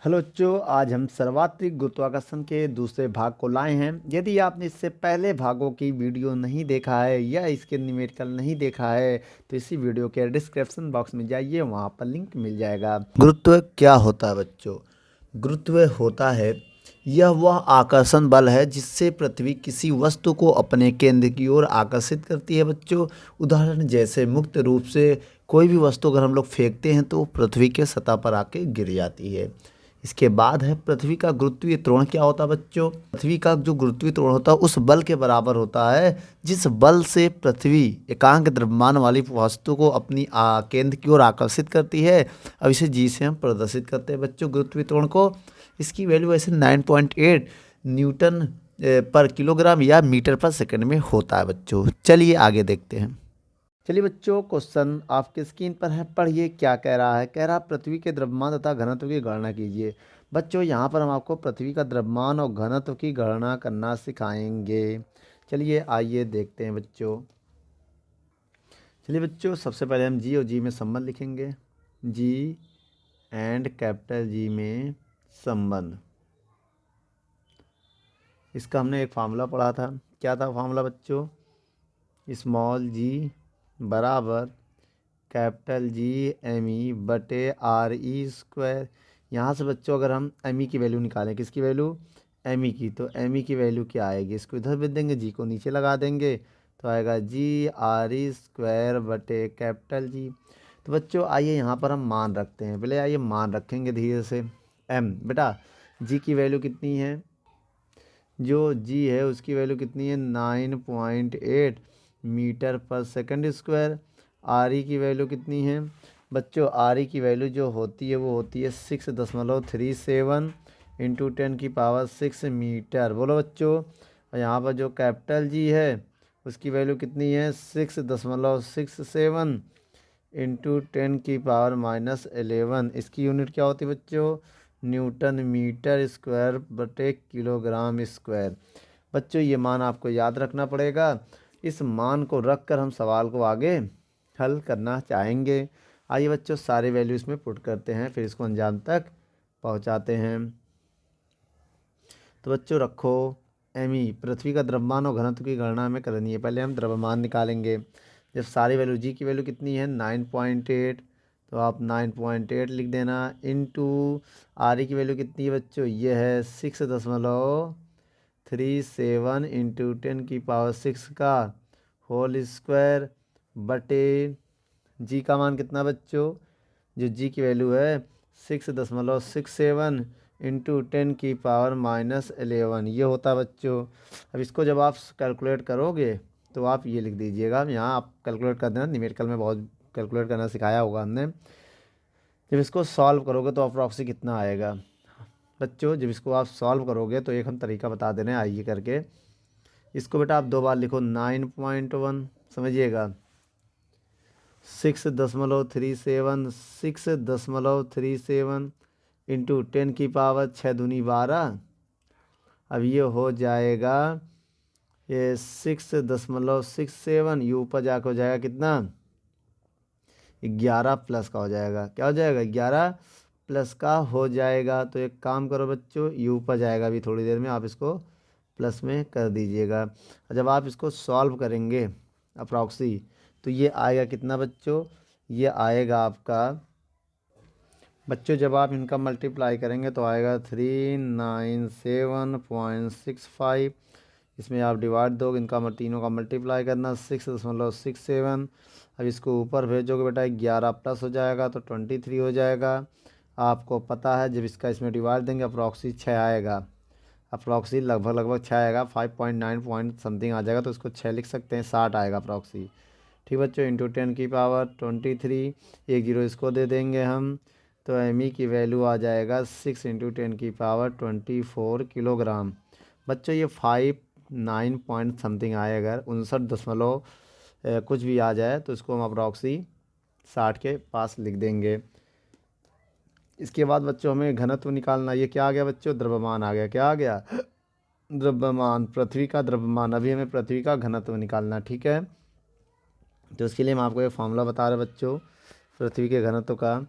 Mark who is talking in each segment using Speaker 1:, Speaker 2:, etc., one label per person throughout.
Speaker 1: Hello बच्चों, आज हम सर्वात्रिक गुरुत्वाकर्षण के दूसरे भाग को लाए हैं। यदि आपने इससे पहले भागों की वीडियो नहीं देखा है या इसके न्यूमेरिकल नहीं देखा है तो इसी वीडियो के डिस्क्रिप्शन बॉक्स में जाइए, वहाँ पर लिंक मिल जाएगा। गुरुत्व क्या होता है बच्चों? गुरुत्व होता है वह आकर्षण बल है जिससे पृथ्वी किसी वस्तु को अपने केंद्र की ओर आकर्षित करती है बच्चों। उदाहरण जैसे मुक्त रूप से कोई भी वस्तु अगर हम लोग फेंकते हैं तो पृथ्वी के सतह पर आके गिर जाती है। इसके बाद है पृथ्वी का गुरुत्वीय त्वरण। क्या होता है बच्चों? पृथ्वी का जो गुरुत्वीय त्वरण होता है उस बल के बराबर होता है जिस बल से पृथ्वी एकांक द्रव्यमान वाली वस्तु को अपनी केंद्र की ओर आकर्षित करती है। अब इसे जी से हम प्रदर्शित करते हैं बच्चों गुरुत्वीय त्वरण को। इसकी वैल्यू ऐसे 9.8 न्यूटन पर किलोग्राम या मीटर पर सेकंड में होता है बच्चों। चलिए आगे देखते हैं। चलिए बच्चों, क्वेश्चन आपके स्क्रीन पर है, पढ़िए क्या कह रहा है। कह रहा है पृथ्वी के द्रव्यमान तथा घनत्व की गणना कीजिए। बच्चों यहाँ पर हम आपको पृथ्वी का द्रव्यमान और घनत्व की गणना करना सिखाएंगे। चलिए आइए देखते हैं बच्चों। चलिए बच्चों, सबसे पहले हम जी और जी में संबंध लिखेंगे। जी एंड कैपिटल जी में संबंध। इसका हमने एक फार्मूला पढ़ा था। क्या था फार्मूला बच्चों? स्मॉल जी बराबर कैपिटल जी एम ई बटे आर ई स्क्वायर। यहाँ से बच्चों अगर हम एम ई की वैल्यू निकालें, किसकी वैल्यू? एम ई की। तो एम ई की वैल्यू क्या आएगी? इसको इधर भेज देंगे, जी को नीचे लगा देंगे तो आएगा जी आर ई स्क्वायर बटे कैपिटल जी। तो बच्चों आइए यहाँ पर हम मान रखते हैं। पहले आइए मान रखेंगे धीरे से। एम बेटा जी की वैल्यू कितनी है? जो जी है उसकी वैल्यू कितनी है? 9.8 मीटर पर सेकंड स्क्वायर। आर ई की वैल्यू कितनी है बच्चों? आर ई की वैल्यू जो होती है वो होती है 6.37 इंटू 10⁻6 मीटर। बोलो बच्चों। और यहाँ पर जो कैपिटल जी है उसकी वैल्यू कितनी है? 6.67 इंटू 10⁻11। इसकी यूनिट क्या होती है बच्चों? न्यूटन मीटर स्क्वायर बटे किलोग्राम स्क्वायर। बच्चों ये मान आपको याद रखना पड़ेगा। इस मान को रख कर हम सवाल को आगे हल करना चाहेंगे। आइए बच्चों सारे वैल्यू इसमें पुट करते हैं, फिर इसको अंजाम तक पहुंचाते हैं। तो बच्चों रखो एम ई पृथ्वी का द्रव्यमान और घनत्व की गणना हमें करनी है। पहले हम द्रव्यमान निकालेंगे। जब सारी वैल्यू जी की वैल्यू कितनी है? 9.8, तो आप 9.8 लिख देना। इनटू आर ई की वैल्यू कितनी है बच्चों? ये है 6.37 इंटू 10⁻6 का होल स्क्वायर बटे जी का मान कितना बच्चों? जो जी की वैल्यू है 6.67 इंटू 10⁻11 ये होता है बच्चों। अब इसको जब आप कैलकुलेट करोगे तो आप ये लिख दीजिएगा। यहाँ आप कैलकुलेट कर देना, न्यूमेरिकल में बहुत कैलकुलेट करना सिखाया होगा हमने। जब इसको सॉल्व करोगे तो अप्रॉक्सी कितना आएगा बच्चों? जब इसको आप सॉल्व करोगे तो एक हम तरीका बता दे रहे हैं, आइए करके। इसको बेटा आप दो बार लिखो 9.1, समझिएगा 6.37 इंटू 10⁻6 दूनी 12। अब ये हो जाएगा ये 6.67, ये ऊपर जाकर हो जाएगा कितना? 11 प्लस का हो जाएगा। क्या हो जाएगा? 11 प्लस का हो जाएगा। तो एक काम करो बच्चों, ये ऊपर जाएगा अभी थोड़ी देर में, आप इसको प्लस में कर दीजिएगा। और जब आप इसको सॉल्व करेंगे अप्रॉक्सी तो ये आएगा कितना बच्चों? ये आएगा आपका बच्चों, जब आप इनका मल्टीप्लाई करेंगे तो आएगा 397.65। इसमें आप डिवाइड दोगे, इनका तीनों का मल्टीप्लाई करना 6.67। अब इसको ऊपर भेजोगे बेटा 11 प्लस हो जाएगा तो 23 हो जाएगा। आपको पता है जब इसका इसमें डिवाइड देंगे अप्रॉक्सी 6 आएगा। अप्रॉक्सी लगभग 6 आएगा, 5.9 पॉइंट समथिंग आ जाएगा, तो इसको 6 लिख सकते हैं, 60 आएगा अप्रॉक्सी। ठीक बच्चों, इंटू 10⁻23, एक जीरो इसको दे देंगे हम। तो एम ई की वैल्यू आ जाएगा 6 इंटू 10⁻24 किलोग्राम। बच्चों ये 59 पॉइंट समथिंग आए, अगर 59 दशमलव कुछ भी आ जाए तो इसको हम अप्रॉक्सी 60 के पास लिख देंगे। इसके बाद बच्चों हमें घनत्व निकालना। ये क्या आ गया बच्चों? द्रव्यमान आ गया। क्या आ गया? द्रव्यमान, पृथ्वी का द्रव्यमान। अभी हमें पृथ्वी का घनत्व निकालना, ठीक है। तो इसके लिए हम आपको एक फॉर्मूला बता रहे बच्चों पृथ्वी के घनत्व का।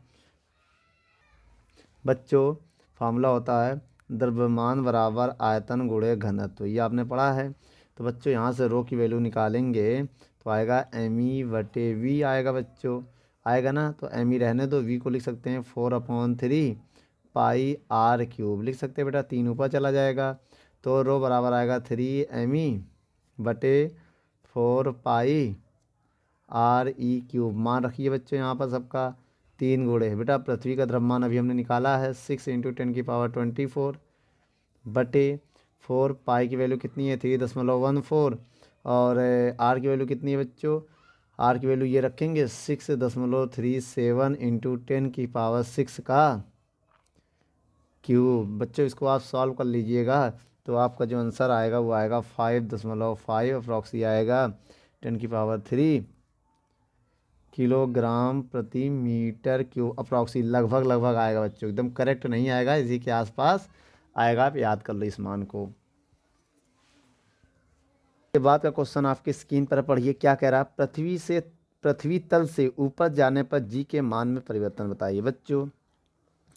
Speaker 1: बच्चों फार्मूला होता है द्रव्यमान बराबर आयतन गुणे घनत्व, ये आपने पढ़ा है। तो बच्चों यहाँ से रो की वैल्यू निकालेंगे तो आएगा me/v आएगा बच्चों, आएगा ना। तो me रहने दो, v को लिख सकते हैं 4/3 पाई r³ लिख सकते हैं बेटा, 3 ऊपर चला जाएगा। तो रो बराबर आएगा 3me/4 पाई re³ मान रखिए बच्चों यहाँ पर सबका 3 गुणे बेटा पृथ्वी का द्रव्यमान अभी हमने निकाला है 6 × 10⁻24 बटे 4 पाई की वैल्यू कितनी है 3.14 और आर की वैल्यू कितनी है बच्चों, आर की वैल्यू ये रखेंगे 6.37 × 10⁻6 का क्यूब। बच्चों इसको आप सॉल्व कर लीजिएगा तो आपका जो आंसर आएगा वो आएगा 5.5 अप्रॉक्सी आएगा 10⁻3 किलोग्राम प्रति मीटर क्यूब अप्रॉक्सी, लगभग आएगा बच्चों, एकदम करेक्ट नहीं आएगा, इसी के आसपास आएगा। आप याद कर लो इस मान को। के बाद का क्वेश्चन आपकी स्क्रीन पर पढ़िए, क्या कह रहा है, पृथ्वी तल से ऊपर जाने पर जी के मान में परिवर्तन बताइए। बच्चों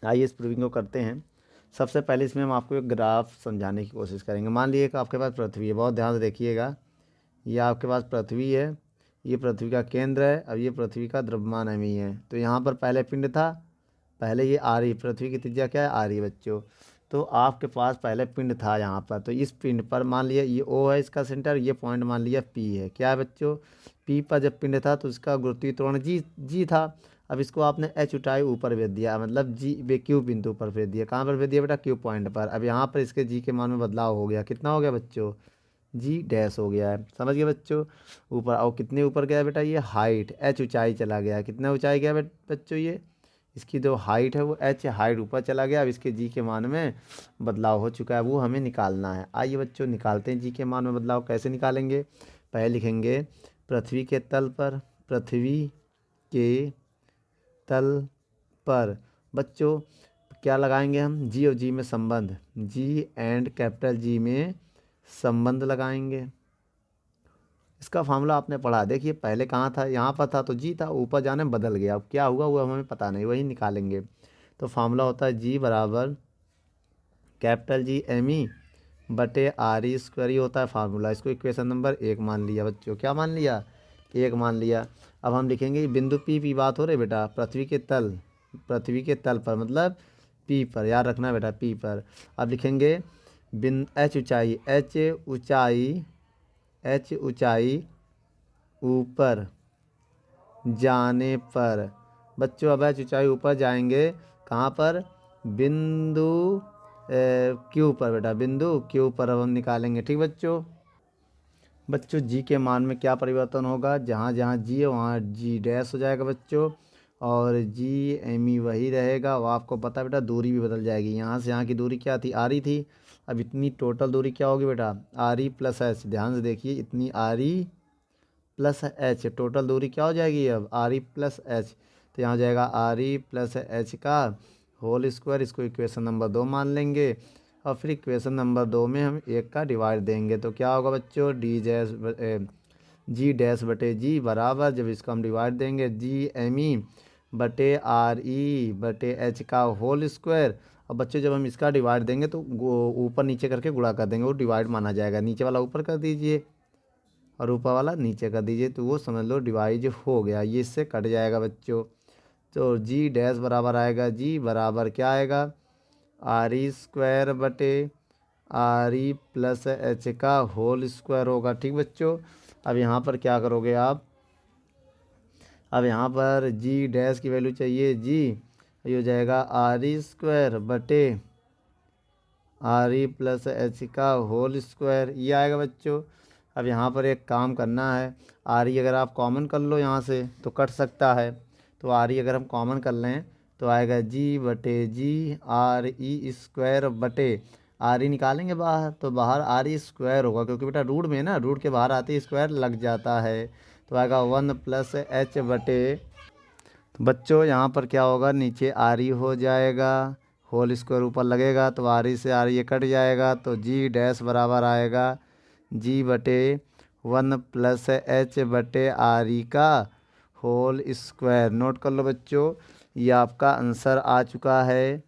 Speaker 1: आइए इस प्रूविंग को करते हैं। सबसे पहले इसमें हम आपको एक ग्राफ समझाने की कोशिश करेंगे। मान लीजिए कि आपके पास पृथ्वी है, बहुत ध्यान से देखिएगा, ये आपके पास पृथ्वी है, ये पृथ्वी का केंद्र है, अब ये पृथ्वी का द्रव्यमान m है। तो यहाँ पर पहले पिंड था, पहले ये आ रही, पृथ्वी की त्रिज्या क्या है आ रही बच्चों। तो आपके पास पहले पिंड था यहाँ पर, तो इस पिंड पर मान लिया ये O है इसका सेंटर, ये पॉइंट मान लिया P है। क्या है बच्चों, P पर जब पिंड था तो इसका गुरुत्वीय त्वरण G था। अब इसको आपने H ऊंचाई ऊपर भेज दिया, मतलब Q बिंदु पर भेज दिया। कहाँ पर भेज दिया बेटा, Q पॉइंट पर। अब यहाँ पर इसके G के मान में बदलाव हो गया, कितना हो गया बच्चों, G' हो गया है, समझ गए बच्चों। ऊपर और कितने ऊपर गया बेटा, ये हाइट H ऊंचाई चला गया, कितना ऊंचाई गया बच्चों, ये इसकी जो हाइट है वो H हाइट ऊपर चला गया। अब इसके जी के मान में बदलाव हो चुका है, वो हमें निकालना है। आइए बच्चों निकालते हैं जी के मान में बदलाव। कैसे निकालेंगे, पहले लिखेंगे पृथ्वी के तल पर, पृथ्वी के तल पर बच्चों क्या लगाएंगे हम, जी और जी में संबंध, जी एंड कैपिटल जी में संबंध लगाएंगे। इसका फार्मूला आपने पढ़ा, देखिए पहले कहाँ था, यहाँ पर था तो जी था, ऊपर जाने में बदल गया, अब क्या हुआ वो हमें पता नहीं, वही निकालेंगे। तो फार्मूला होता है जी बराबर कैपिटल जी me/r² ही होता है फार्मूला। इसको इक्वेशन नंबर 1 मान लिया बच्चों, क्या मान लिया, 1 मान लिया। अब हम लिखेंगे बिंदु P बात हो रही बेटा, पृथ्वी के तल पर मतलब P पर, याद रखना बेटा P पर। अब लिखेंगे H ऊंचाई ऊपर जाने पर बच्चों, अब H ऊंचाई ऊपर जाएंगे कहाँ पर, बिंदु Q पर बेटा, बिंदु Q पर अब हम निकालेंगे, ठीक बच्चों जी के मान में क्या परिवर्तन होगा, जहाँ जहाँ जी है वहाँ G' हो जाएगा बच्चों, और जी me वही रहेगा। वो आपको पता है बेटा, दूरी भी बदल जाएगी, यहाँ से यहाँ की दूरी क्या थी, RE थी, अब इतनी टोटल दूरी क्या होगी बेटा, RE + H, ध्यान से देखिए, इतनी RE + H, टोटल दूरी क्या हो जाएगी अब, RE + H। तो यहाँ हो जाएगा RE + H का होल स्क्वायर, इसको इक्वेशन नंबर 2 मान लेंगे। और फिर इक्वेशन नंबर 2 में हम 1 का डिवाइड देंगे, तो क्या होगा बच्चों, G' बराबर, जब इसका हम डिवाइड देंगे G me/RE/H का होल स्क्वायर। अब बच्चों जब हम इसका डिवाइड देंगे तो ऊपर नीचे करके गुणा कर देंगे, वो डिवाइड माना जाएगा, नीचे वाला ऊपर कर दीजिए और ऊपर वाला नीचे कर दीजिए, तो वो समझ लो डिवाइड हो गया, ये इससे कट जाएगा बच्चों। तो G' बराबर आएगा, जी बराबर क्या आएगा, RE² + H का होल स्क्वायर होगा, ठीक बच्चों। अब यहाँ पर क्या करोगे आप, अब यहाँ पर G' की वैल्यू चाहिए, ये हो जाएगा RE² + H का होल स्क्वायर, ये आएगा बच्चों। अब यहाँ पर एक काम करना है, RE अगर आप कॉमन कर लो यहाँ से तो कट सकता है, तो RE अगर हम कॉमन कर लें तो आएगा G/G RE² RE निकालेंगे बाहर, तो बाहर RE² होगा, क्योंकि बेटा रूट में ना, रूट के बाहर आते ही स्क्वायर लग जाता है, तो आएगा 1 + H/, तो बच्चों यहाँ पर क्या होगा, नीचे RE हो जाएगा, होल स्क्वायर ऊपर लगेगा, तो RE से RE ये कट जाएगा, तो G' बराबर आएगा G/1 + H/RE का होल स्क्वायर। नोट कर लो बच्चों, ये आपका आंसर आ चुका है।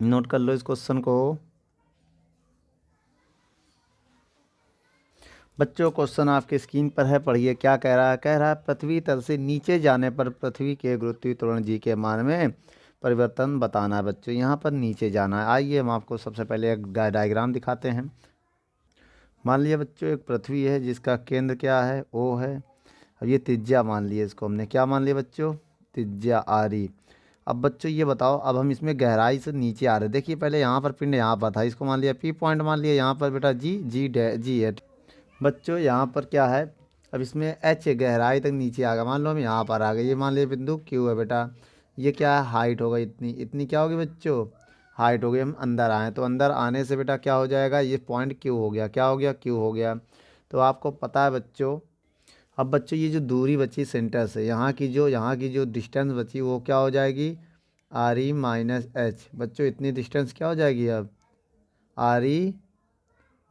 Speaker 1: नोट कर लो इस क्वेश्चन को। बच्चों क्वेश्चन आपके स्क्रीन पर है, पढ़िए क्या कह रहा है। कह रहा है पृथ्वी तल से नीचे जाने पर पृथ्वी के गुरुत्वीय त्वरण जी के मान में परिवर्तन बताना है। बच्चों यहाँ पर नीचे जाना है। आइए हम आपको सबसे पहले एक डायग्राम दिखाते हैं। मान लिया बच्चों एक पृथ्वी है जिसका केंद्र क्या है, ओ है। अब ये त्रिज्या मान लिया, इसको हमने क्या मान लिया बच्चों, त्रिज्या आरी। अब बच्चों ये बताओ, अब हम इसमें गहराई से नीचे आ रहे हैं। देखिए पहले यहाँ पर पिंड यहाँ पर था, इसको मान लिया पी पॉइंट मान लिया। यहाँ पर बेटा जी है बच्चों। यहाँ पर क्या है, अब इसमें एच गहराई तक नीचे आ गया। मान लो हम यहाँ पर आ गए, ये मान लिया बिंदु क्यू है बेटा। ये क्या है, हाइट होगा इतनी, इतनी क्या होगी बच्चों, हाइट हो गई। हम अंदर आए तो अंदर आने से बेटा क्या हो जाएगा, ये पॉइंट क्यू हो गया। क्या हो गया, क्यू हो गया। तो आपको पता है बच्चों, अब बच्चों ये जो दूरी बची सेंटर से, यहाँ की जो डिस्टेंस बची वो क्या हो जाएगी, आर ई माइनस एच। बच्चों इतनी डिस्टेंस क्या हो जाएगी अब, आर ई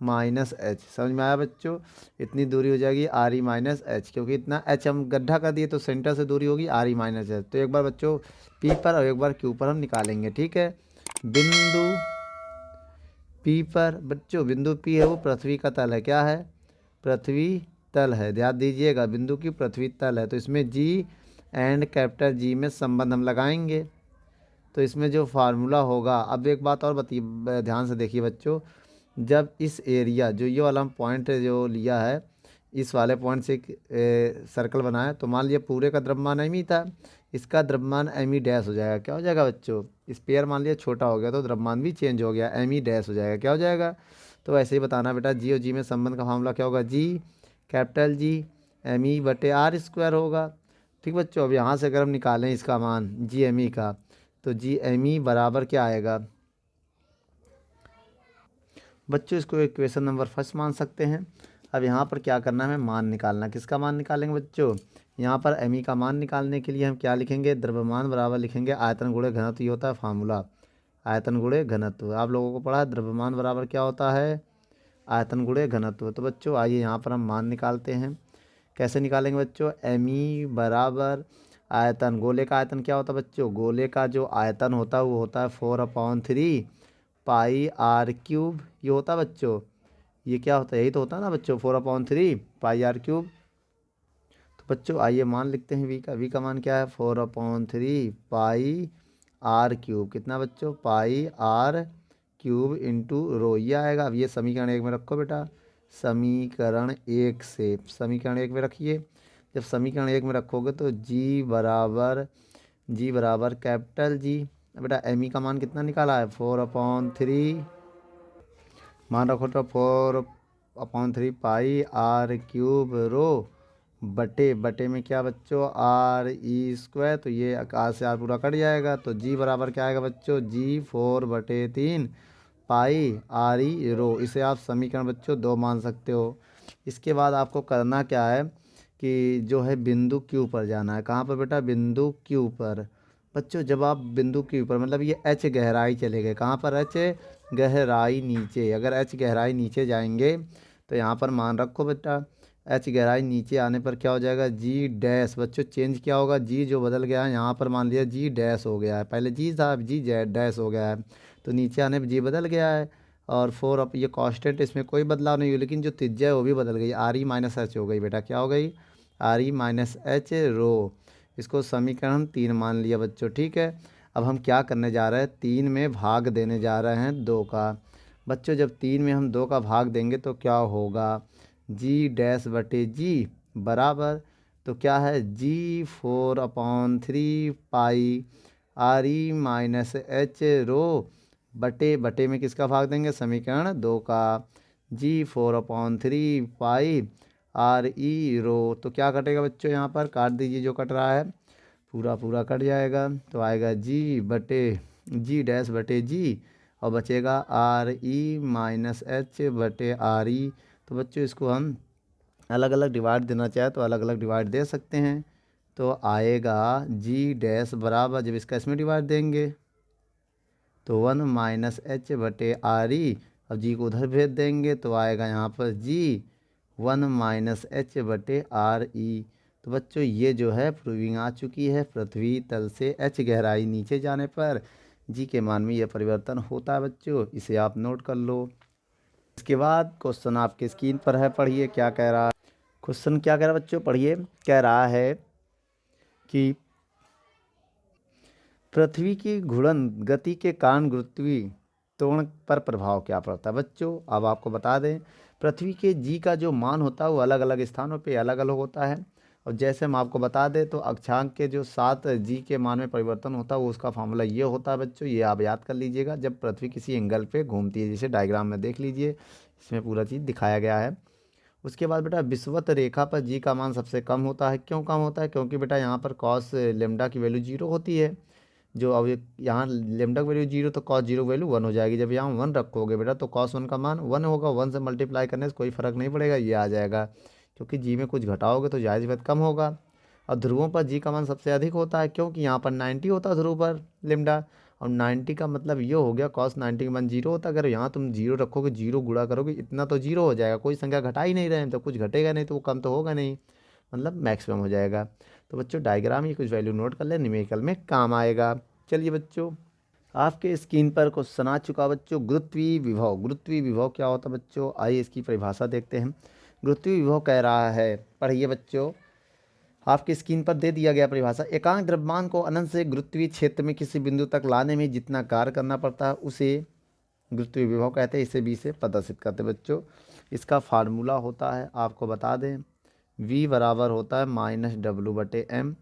Speaker 1: माइनस एच। समझ में आया बच्चों, इतनी दूरी हो जाएगी आर ई माइनस एच, क्योंकि इतना एच हम गड्ढा कर दिए तो सेंटर से दूरी होगी आर ई माइनस एच। तो एक बार बच्चों पी पर और एक बार क्यू पर हम निकालेंगे, ठीक है। बिंदु पी पर बच्चों, बिंदु पी है वो पृथ्वी का तल है, क्या है, पृथ्वी तल है। ध्यान दीजिएगा बिंदु की पृथ्वी तल है, तो इसमें जी एंड कैपिटल जी में संबंध हम लगाएंगे। तो इसमें जो फार्मूला होगा, अब एक बात और बताइए, ध्यान से देखिए बच्चों, जब इस एरिया जो ये वाला हम पॉइंट जो लिया है, इस वाले पॉइंट से एक सर्कल बनाया, तो मान लिया पूरे का द्रव्यमान एम ही था, इसका द्रव्यमान एम ई डैश हो जाएगा। क्या हो जाएगा बच्चों, स्पेयर मान लिया छोटा हो गया तो द्रव्यमान भी चेंज हो गया, एम ई डैश हो जाएगा। क्या हो जाएगा, तो ऐसे ही बताना बेटा, जी और जी में संबंध का फार्मूला क्या होगा, जी कैपिटल जी एम ई बटे आर स्क्वायर होगा। ठीक बच्चों, अब यहाँ से अगर हम निकालें इसका मान जी एम ई का, तो जी एम ई बराबर क्या आएगा बच्चों, इसको इक्वेशन नंबर फर्स्ट मान सकते हैं। अब यहाँ पर क्या करना है, हमें मान निकालना। किसका मान निकालेंगे बच्चों, यहाँ पर एम ई का मान निकालने के लिए हम क्या लिखेंगे, द्रव्यमान बराबर लिखेंगे आयतन गुणे घनत्व। ये होता है फार्मूला, आयतन गुणे घनत्व। आप लोगों को पढ़ा है द्रव्यमान बराबर क्या होता है, आयतन गुणे घनत्व। तो बच्चों आइए यहाँ पर हम मान निकालते हैं। कैसे निकालेंगे बच्चों, एम ई बराबर आयतन, गोले का आयतन क्या होता है बच्चों, गोले का जो आयतन होता है वो होता है 4/3 पाई आर क्यूब। ये होता है बच्चों, ये क्या होता है, यही तो होता है ना बच्चों, 4/3 पाई आर क्यूब। तो बच्चों आइए मान लिखते हैं वी का मान क्या है, 4/3 पाई आर क्यूब। कितना बच्चों, pi R cube into rho, ये आएगा। अब ये समीकरण एक में रखो बेटा, समीकरण एक से, समीकरण एक में रखिए। जब समीकरण एक में रखोगे तो जी बराबर कैपिटल जी। बेटा एम ई का मान कितना निकाला है, 4/3, मान रखो तो 4/3 पाई आर क्यूब रो बटे में क्या बच्चों, आर ई स्क्वायर। तो ये आर से आर पूरा कट जाएगा, तो जी बराबर क्या आएगा बच्चों, जी 4/3 पाई आर ई रो। इसे आप समीकरण बच्चों 2 मान सकते हो। इसके बाद आपको करना क्या है कि जो है बिंदु क्यू पर जाना है। कहाँ पर बेटा, बिंदु क्यू पर। बच्चों जब आप बिंदु क्यू पर, मतलब ये एच गहराई चले गए, कहाँ पर, एच गहराई नीचे। अगर एच गहराई नीचे जाएंगे तो यहाँ पर मान रखो बेटा, एच गहराई नीचे आने पर क्या हो जाएगा, जी डैश। बच्चों चेंज क्या होगा, जी जो बदल गया है यहाँ पर मान लिया जी डैश हो गया है, पहले जी था अब जी डैश हो गया है, तो नीचे आने पर जी बदल गया है। और 4 अब ये कांस्टेंट, इसमें कोई बदलाव नहीं हुआ, लेकिन जो त्रिज्या है वो भी बदल गई, आर ई माइनस एच हो गई बेटा। क्या हो गई, आर ई माइनस एच रो। इसको समीकरण 3 मान लिया बच्चों, ठीक है। अब हम क्या करने जा रहे हैं, 3 में भाग देने जा रहे हैं 2 का। बच्चों जब 3 में हम 2 का भाग देंगे तो क्या होगा, जी डैश बटे जी बराबर, तो क्या है, जी 4/3 पाई आर ई माइनस एच रो बटे में किसका भाग देंगे, समीकरण 2 का, जी 4/3 पाई आर ई रो। तो क्या कटेगा बच्चों, यहाँ पर काट दीजिए जो कट रहा है, पूरा पूरा कट जाएगा। तो आएगा जी डैश बटे जी, और बचेगा आर ई माइनस एच बटे आर ई। तो बच्चों इसको हम अलग अलग डिवाइड देना चाहे तो अलग अलग डिवाइड दे सकते हैं। तो आएगा जी डैश बराबर, जब इसका इसमें डिवाइड देंगे तो 1 माइनस एच बटे आर ई। अब जी को उधर भेज देंगे तो आएगा यहाँ पर जी 1 माइनस एच बटे आर ई। तो बच्चों ये जो है प्रूविंग आ चुकी है, पृथ्वी तल से एच गहराई नीचे जाने पर जी के मान में यह परिवर्तन होता है बच्चों, इसे आप नोट कर लो। इसके बाद क्वेश्चन आपके स्क्रीन पर है, पढ़िए क्या कह रहा है। क्वेश्चन क्या कह रहा है बच्चों, पढ़िए। कह रहा है कि पृथ्वी की घूर्णन गति के कारण गुरुत्वीय त्वरण पर प्रभाव क्या पड़ता है बच्चों। अब आपको बता दें, पृथ्वी के जी का जो मान होता है वो अलग अलग स्थानों पे अलग अलग होता है। और जैसे हम आपको बता दें तो अक्षांक के जो 7 जी के मान में परिवर्तन होता है वो उसका फॉर्मूला ये होता है बच्चों, ये आप याद कर लीजिएगा। जब पृथ्वी किसी एंगल पे घूमती है, जैसे डायग्राम में देख लीजिए, इसमें पूरा चीज़ दिखाया गया है। उसके बाद बेटा विषुवत रेखा पर जी का मान सबसे कम होता है। क्यों कम होता है? क्योंकि बेटा यहाँ पर कॉस लेमडा की वैल्यू 0 होती है। जो अब यहाँ लेमडा की वैल्यू 0 तो कॉस 0 की वैल्यू 1 हो जाएगी। जब यहाँ 1 रखोगे बेटा तो कॉस 1 का मान 1 होगा। 1 से मल्टीप्लाई करने से कोई फ़र्क नहीं पड़ेगा, ये आ जाएगा। क्योंकि जी में कुछ घटाओगे तो जायज़ बात कम होगा। और ध्रुवों पर जी का मान सबसे अधिक होता है, क्योंकि यहाँ पर 90 होता है ध्रुव पर लेमडा। और 90 का मतलब ये हो गया कॉस 90 का मान 0 होता है। अगर यहाँ तुम 0 रखोगे, 0 गुणा करोगे, इतना तो 0 हो जाएगा। कोई संख्या घटा ही नहीं रहे हैं तो कुछ घटेगा नहीं, तो वो कम तो होगा नहीं, मतलब मैक्सिमम हो जाएगा। तो बच्चों डायग्राम ये कुछ वैल्यू नोट कर ले, न्यूमेरिकल में काम आएगा। चलिए बच्चों, आपके स्क्रीन पर क्वेश्चन आ चुका बच्चों, गुरुत्वीय विभव। गुरुत्वीय विभव क्या होता है बच्चों, आइए इसकी परिभाषा देखते हैं। गुरुत्वीय विभव कह रहा है, पढ़िए बच्चों, आपकी स्क्रीन पर दे दिया गया परिभाषा। एकांक द्रव्यमान को अनंत से गुरुत्वीय क्षेत्र में किसी बिंदु तक लाने में जितना कार्य करना पड़ता है उसे गुरुत्वीय विभव कहते हैं। इसे बी से प्रदर्शित करते हैं बच्चों। इसका फार्मूला होता है, आपको बता दें, v बराबर होता है -w/m।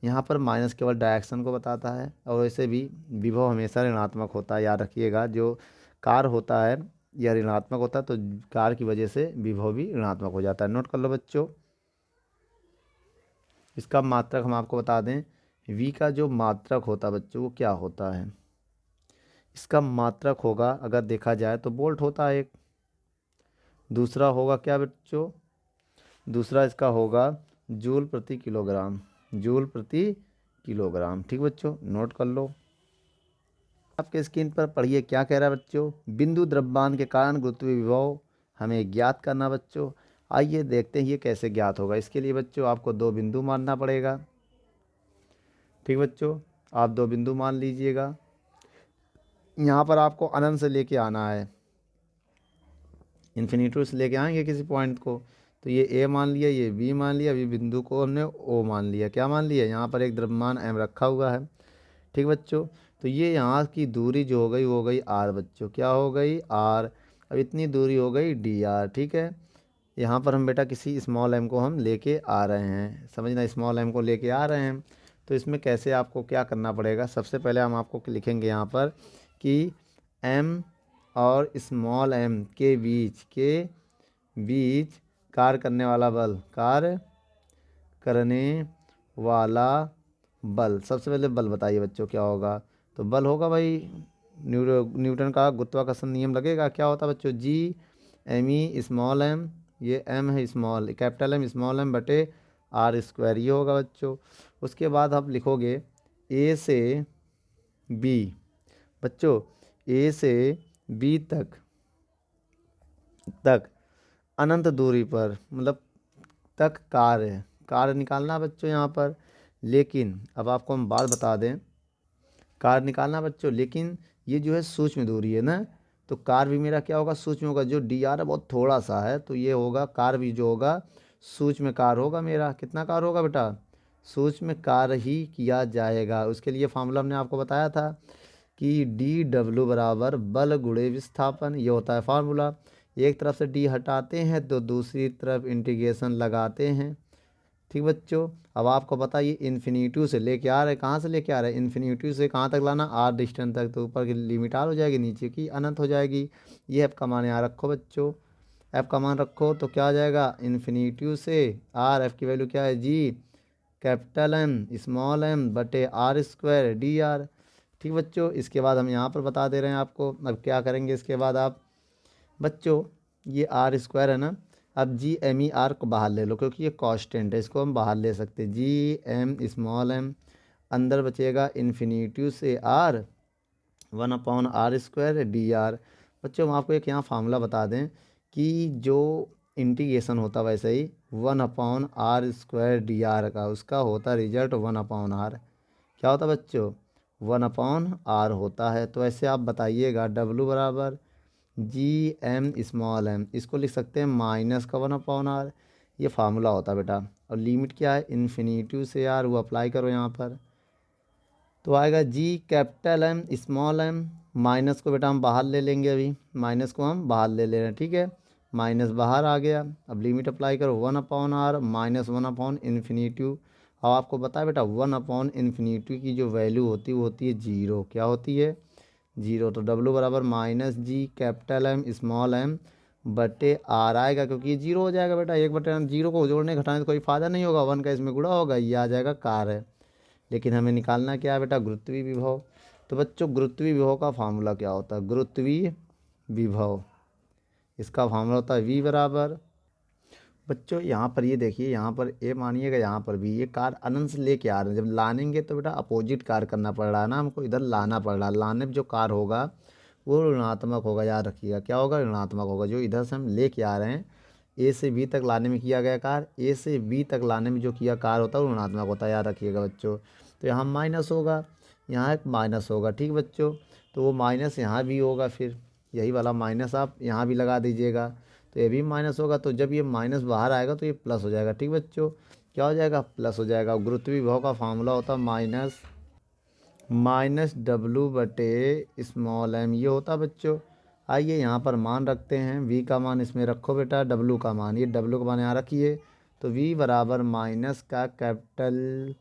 Speaker 1: यहाँ पर माइनस केवल डायरेक्शन को बताता है, और वैसे भी विभव हमेशा ऋणात्मक होता है, याद रखिएगा। जो कार होता है यह ऋणात्मक होता है, तो कार की वजह से विभव भी ऋणात्मक हो जाता है। नोट कर लो बच्चों। इसका मात्रक हम आपको बता दें, v का जो मात्रक होता है बच्चों वो क्या होता है। इसका मात्रक होगा, अगर देखा जाए तो वोल्ट होता है एक। दूसरा होगा क्या बच्चों, दूसरा इसका होगा जूल प्रति किलोग्राम। जूल प्रति किलोग्राम, ठीक बच्चों, नोट कर लो। आपके स्क्रीन पर पढ़िए क्या कह रहा है बच्चों। बिंदु द्रव्यमान के कारण गुरुत्वीय विभव हमें ज्ञात करना बच्चों। आइए देखते हैं ये कैसे ज्ञात होगा। इसके लिए बच्चों आपको 2 बिंदु मानना पड़ेगा, ठीक बच्चों। आप 2 बिंदु मान लीजिएगा। यहाँ पर आपको अनंत से लेके आना है, इन्फिनिटी से लेके आएंगे किसी पॉइंट को। तो ये ए मान लिया, ये बी मान लिया, अभी बिंदु को हमने ओ मान लिया। क्या मान लिया? यहाँ पर एक द्रव्यमान एम रखा हुआ है, ठीक बच्चों। तो ये यहाँ की दूरी जो हो गई वो हो गई आर बच्चों। क्या हो गई? आर। अब इतनी दूरी हो गई डी आर, ठीक है। यहाँ पर हम बेटा किसी स्मॉल एम को हम लेके आ रहे हैं, समझना, स्मॉल एम को लेके आ रहे हैं। तो इसमें कैसे आपको क्या करना पड़ेगा, सबसे पहले हम आपको लिखेंगे यहाँ पर कि एम और स्मॉल एम के बीच कार्य करने वाला बल, कार्य करने वाला बल। सबसे पहले बल बताइए बच्चों क्या होगा। तो बल होगा भाई न्यूटन का गुरुत्वाकर्षण नियम लगेगा। क्या होता है बच्चों? G M E small M, ये एम है small, capital M small M बटे आर स्क्वायर, ये होगा बच्चों। उसके बाद आप लिखोगे ए से बी बच्चों, ए से बी तक अनंत दूरी पर, मतलब तक कार्य निकालना बच्चों यहाँ पर। लेकिन अब आपको हम बात बता दें, कार्य निकालना बच्चों, लेकिन ये जो है सूक्ष्म दूरी है ना, तो कार्य भी मेरा क्या होगा? सूक्ष्म होगा। जो डी आर है बहुत थोड़ा सा है, तो ये होगा कार्य भी जो होगा सूक्ष्म कार्य होगा मेरा। कितना कार्य होगा बेटा? सूक्ष्म कार्य ही किया जाएगा। उसके लिए फार्मूला हमने आपको बताया था कि डी डब्ल्यू बराबर बल गुणे विस्थापन, ये होता है फार्मूला। एक तरफ से डी हटाते हैं तो दूसरी तरफ इंटीग्रेशन लगाते हैं, ठीक बच्चों। अब आपको पता ये इन्फिनिटी से लेके आ रहे हैं, कहाँ से लेके आ रहे हैं? इन्फिनिटी से कहाँ तक लाना? आर डिस्टेंस तक। तो ऊपर की लिमिट आर हो जाएगी, नीचे की अनंत हो जाएगी। ये एफ का मान यहाँ रखो बच्चों, एफ का मान रखो तो क्या आ जाएगा? इन्फिनिटी से आर, एफ की वैल्यू क्या है? G capital M small M बटे आर स्क्वायर डी आर, ठीक बच्चों। इसके बाद हम यहाँ पर बता दे रहे हैं आपको। अब क्या करेंगे इसके बाद आप बच्चों, ये आर स्क्वायर है ना, अब जी एम ई आर को बाहर ले लो, क्योंकि ये कांस्टेंट है, इसको हम बाहर ले सकते हैं। जी एम स्मॉल एम, अंदर बचेगा इन्फिनिटी से are 1/r square D are. बच्चों हम आपको एक यहाँ फार्मूला बता दें कि जो इंटीग्रेशन होता वैसे ही 1/r स्क्वायर डी आर का, उसका होता रिजल्ट 1/r। क्या होता बच्चों? 1/r होता है। तो ऐसे आप बताइएगा W बराबर GM, इसको लिख सकते हैं माइनस का 1/r। ये फार्मूला होता है बेटा। और लिमिट क्या है, इन्फिनिटी से यार वो अप्लाई करो यहाँ पर, तो आएगा GM। माइनस को बेटा हम बाहर ले लेंगे, अभी माइनस को हम बाहर ले ले रहे हैं, ठीक है। माइनस बाहर आ गया, अब लिमिट अप्लाई करो 1/r माइनस 1/इन्फिनिटी। अब आपको बता बेटा 1/इन्फिनिटी की जो वैल्यू होती है वो होती है 0। क्या होती है, 0। तो W बराबर माइनस GM बटे R आएगा, क्योंकि ये 0 हो जाएगा बेटा। 1/0 को जोड़ने घटाने से कोई फ़ायदा नहीं होगा, 1 का इसमें गुणा होगा, ये आ जाएगा कार्य। लेकिन हमें निकालना क्या है बेटा, गुरुत्वीय विभव। तो बच्चों गुरुत्वीय विभव का फार्मूला क्या होता है, गुरुत्वीय विभव, इसका फार्मूला होता है V बराबर। बच्चों यहाँ पर ये देखिए, यहाँ पर ए मानिएगा, यहाँ पर भी ये कार अनंत से लेके आ रहे हैं। जब लानेंगे तो बेटा अपोजिट कार करना पड़ रहा है ना, हमको इधर लाना पड़ रहा है। लाने में जो कार होगा वो ऋणात्मक होगा, याद रखिएगा। क्या होगा, ऋणात्मक होगा। जो इधर से हम लेके आ रहे हैं ए से बी तक लाने में किया गया कार, ए से बी तक लाने में जो किया कार होता है वो ऋणात्मक होता है, याद रखिएगा बच्चों। तो यहाँ माइनस होगा, यहाँ एक माइनस होगा, ठीक बच्चों। तो वो माइनस यहाँ भी होगा, फिर यही वाला माइनस आप यहाँ भी लगा दीजिएगा, तो ये भी माइनस होगा। तो जब ये माइनस बाहर आएगा तो ये प्लस हो जाएगा, ठीक बच्चों। क्या हो जाएगा, प्लस हो जाएगा। गुरुत्वीय विभव का फार्मूला होता है माइनस W बटे m, ये होता बच्चों। आइए यहाँ पर मान रखते हैं, V का मान इसमें रखो बेटा, W का मान, ये W का मान यहाँ रखिए। तो V बराबर माइनस का कैपिटल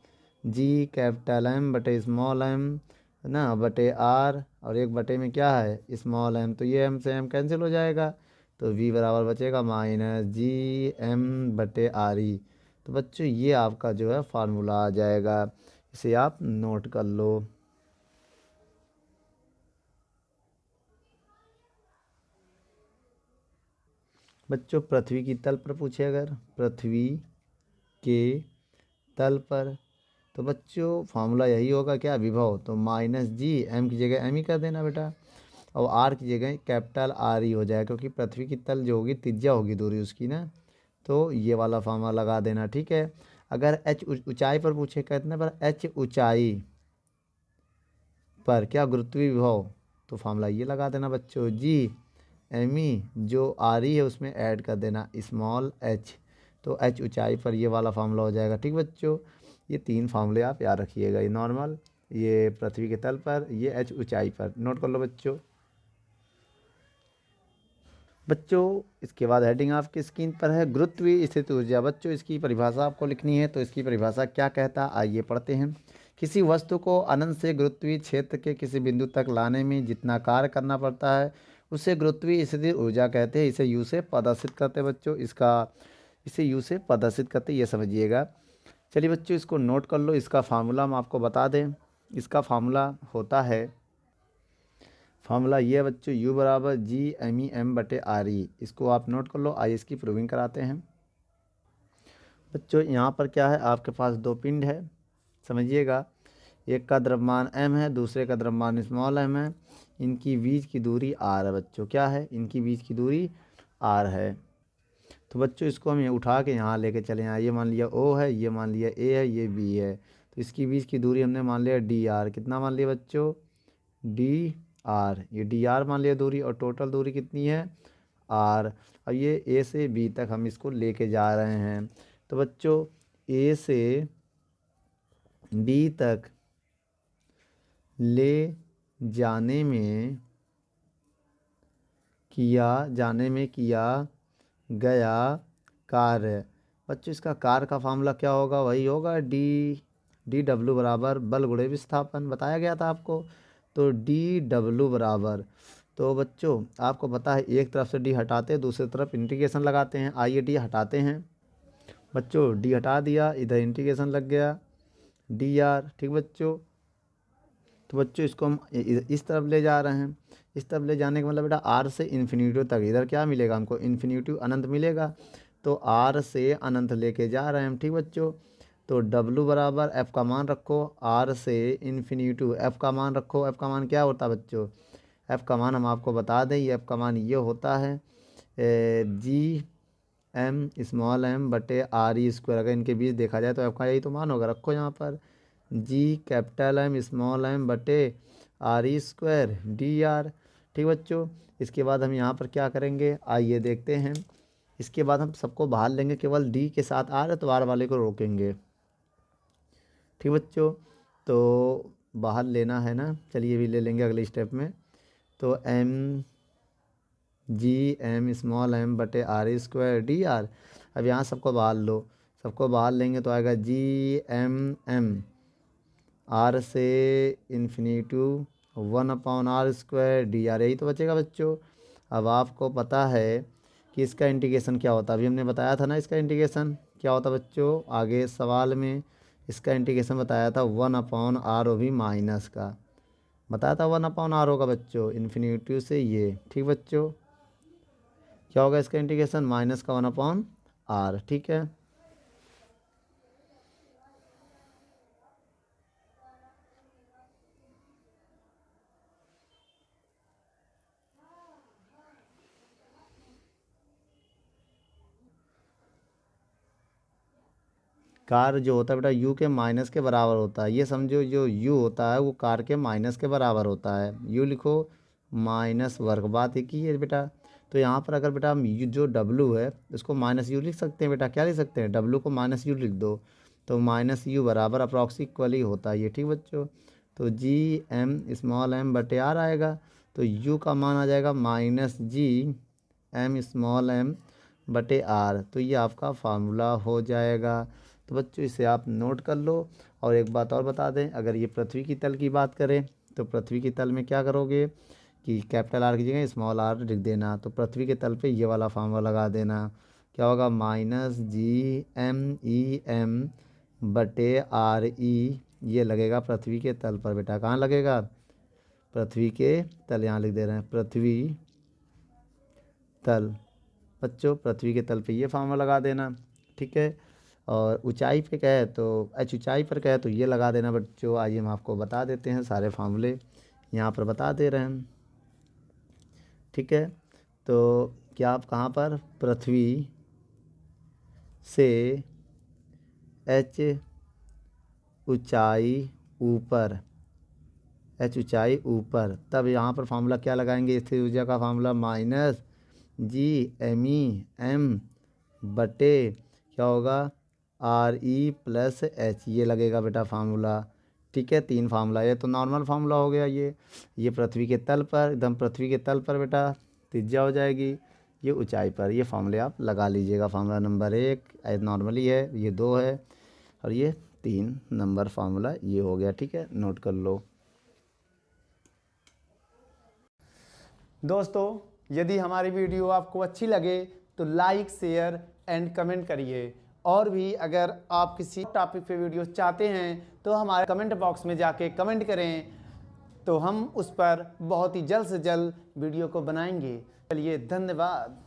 Speaker 1: M बटे m ना, बटे R, और एक बटे में क्या है, m, तो ये m से m कैंसिल हो जाएगा। तो V बराबर बचेगा माइनस GM बटे RE। तो बच्चों ये आपका जो है फार्मूला आ जाएगा, इसे आप नोट कर लो। बच्चों पृथ्वी की तल पर पूछे, अगर पृथ्वी के तल पर, तो बच्चों फार्मूला यही होगा, क्या, विभव। तो माइनस GM की जगह M ही कर देना बेटा, और R की जगह कैपिटल RE हो जाएगा, क्योंकि पृथ्वी की तल जो होगी त्रिज्या होगी दूरी उसकी ना, तो ये वाला फार्मूला लगा देना, ठीक है। अगर H ऊंचाई पर पूछे, कितने पर, H ऊंचाई पर क्या गुरुत्वीय विभव, तो फार्मूला ये लगा देना बच्चों, GME जो RE है उसमें ऐड कर देना h, तो H ऊंचाई पर ये वाला फार्मूला हो जाएगा, ठीक बच्चों। ये 3 फार्मूले आप याद रखिएगा, ये नॉर्मल, ये पृथ्वी के तल पर, ये H ऊंचाई पर, नोट कर लो बच्चों। बच्चों इसके बाद हेडिंग आपकी स्क्रीन पर है, गुरुत्वीय स्थिति ऊर्जा। बच्चों इसकी परिभाषा आपको लिखनी है, तो इसकी परिभाषा क्या कहता है, आइए पढ़ते हैं। किसी वस्तु को अनंत से गुरुत्वीय क्षेत्र के किसी बिंदु तक लाने में जितना कार्य करना पड़ता है उसे गुरुत्वीय स्थिति ऊर्जा कहते हैं। इसे यू से प्रदर्शित करते हैं बच्चों, इसे यू से प्रदर्शित करते, ये समझिएगा। चलिए बच्चों इसको नोट कर लो। इसका फार्मूला हम आपको बता दें, इसका फार्मूला होता है, फार्मूला ये है बच्चों, U बराबर GMEM बटे RE। इसको आप नोट कर लो, आइए इसकी प्रूविंग कराते हैं। बच्चों यहाँ पर क्या है, आपके पास 2 पिंड है, समझिएगा। एक का द्रव्यमान m है, दूसरे का द्रव्यमान m है। इनकी बीच की दूरी r है बच्चों, क्या है, इनकी बीच की दूरी r है। तो बच्चों इसको हम ये उठा के यहाँ लेके चले, यहाँ ये मान लिया O है, ये मान लिया A है, ये B है। तो इसकी बीच की दूरी हमने मान लिया DR। कितना मान लिया बच्चों, DR, ये DR मान लिया दूरी, और टोटल दूरी कितनी है, R। अब ये A से B तक हम इसको लेके जा रहे हैं। तो बच्चों A से B तक ले जाने में किया गया कार्य। बच्चों इसका कार्य का फार्मूला क्या होगा, वही होगा DW बराबर बल गुणे विस्थापन, बताया गया था आपको। तो DW बराबर, तो बच्चों आपको पता है एक तरफ से D हटाते हैं, दूसरी तरफ इंटीग्रेशन लगाते हैं। आइए D हटाते हैं बच्चों, D हटा दिया, इधर इंटीग्रेशन लग गया DR, ठीक बच्चों। तो बच्चों इसको हम इस तरफ ले जा रहे हैं, इस तरफ ले जाने का मतलब बेटा R से इन्फिनिटी तक, इधर क्या मिलेगा हमको, इन्फिनिटी अनंत मिलेगा। तो R से अनंत लेके जा रहे हैं हम, ठीक बच्चों। तो W बराबर F का मान रखो, R से इन्फिनिटी F का मान रखो। F का मान क्या होता है बच्चों, F का मान हम आपको बता दें, ये F का मान ये होता है GM बटे RE स्क्वायर। अगर इनके बीच देखा जाए तो F का यही तो मान होगा, रखो यहाँ पर G capital M small M बटे R E square D are. ठीक बच्चों, इसके बाद हम यहाँ पर क्या करेंगे आइए देखते हैं। इसके बाद हम सबको बाहर लेंगे, केवल डी के साथ आर है तो आर वाले को रोकेंगे। ठीक बच्चों, तो बाहर लेना है ना, चलिए भी ले लेंगे अगले स्टेप में। तो M G M small M बटे आर स्क्वायर डी आर। अब यहाँ सबको बाहर लो, सबको बाहर लेंगे तो आएगा जी एम एम आर से इन्फिनिटू 1/r² डी आर, यही तो बचेगा बच्चों। अब आपको पता है कि इसका इंटीग्रेशन क्या होता है, अभी हमने बताया था ना इसका इंटीग्रेशन क्या होता है बच्चों, आगे सवाल में इसका इंटीग्रेशन बताया था 1/r, वो भी माइनस का बताया था 1/r होगा बच्चों, इन्फिनिटी से ये। ठीक बच्चों, क्या होगा इसका इंटीग्रेशन माइनस का 1/r। ठीक है, कार जो होता है बेटा यू के माइनस के बराबर होता है, ये समझो जो यू होता है वो कार के माइनस के बराबर होता है। यू लिखो माइनस वर्ग, बात एक ही है बेटा। तो यहाँ पर अगर बेटा हम यू जो डब्लू है उसको माइनस यू लिख सकते हैं बेटा, क्या लिख सकते हैं, डब्लू को माइनस यू लिख दो तो माइनस यू बराबर अप्रॉक्स इक्वली होता है ये। ठीक बच्चों, तो जी एम स्मॉल एम बटे आर आएगा, तो यू का मान आ जाएगा minus G M small M बटे आर, तो ये आपका फार्मूला हो जाएगा। तो बच्चों इसे आप नोट कर लो। और एक बात और बता दें, अगर ये पृथ्वी की तल की बात करें तो पृथ्वी की तल में क्या करोगे कि कैपिटल आर की जगह स्मॉल आर लिख देना, तो पृथ्वी के तल पे ये वाला फार्मूला लगा देना। क्या होगा minus G M E M बटे आर ई, ये लगेगा पृथ्वी के तल पर बेटा, कहाँ लगेगा, पृथ्वी के तल, यहाँ लिख दे रहे हैं पृथ्वी तल। बच्चों पृथ्वी के तल पे ये फार्मूला लगा देना। ठीक है, और ऊंचाई पे कहे तो एच ऊंचाई पर कहे तो ये लगा देना बच्चों। आइए हम आपको बता देते हैं, सारे फार्मूले यहाँ पर बता दे रहे हैं। ठीक है, तो क्या आप कहाँ पर पृथ्वी से एच ऊंचाई ऊपर, एच ऊंचाई ऊपर, तब यहाँ पर फार्मूला क्या लगाएंगे, स्थिर ऊर्जा का formula minus G M E M बटे क्या होगा आर ई प्लस एच, ये लगेगा बेटा फार्मूला। ठीक है, तीन फार्मूला, ये तो नॉर्मल फार्मूला हो गया। ये पृथ्वी के तल पर, एकदम पृथ्वी के तल पर बेटा त्रिज्या हो जाएगी, ये ऊंचाई पर, ये फार्मूले आप लगा लीजिएगा। फार्मूला नंबर 1 नॉर्मली है, ये 2 है, और ये 3 नंबर फार्मूला ये हो गया। ठीक है, नोट कर लो
Speaker 2: दोस्तों। यदि हमारी वीडियो आपको अच्छी लगे तो लाइक शेयर एंड कमेंट करिए, और भी अगर आप किसी टॉपिक पे वीडियो चाहते हैं तो हमारे कमेंट बॉक्स में जाके कमेंट करें, तो हम उस पर बहुत ही जल्द से जल्द वीडियो को बनाएंगे। चलिए धन्यवाद।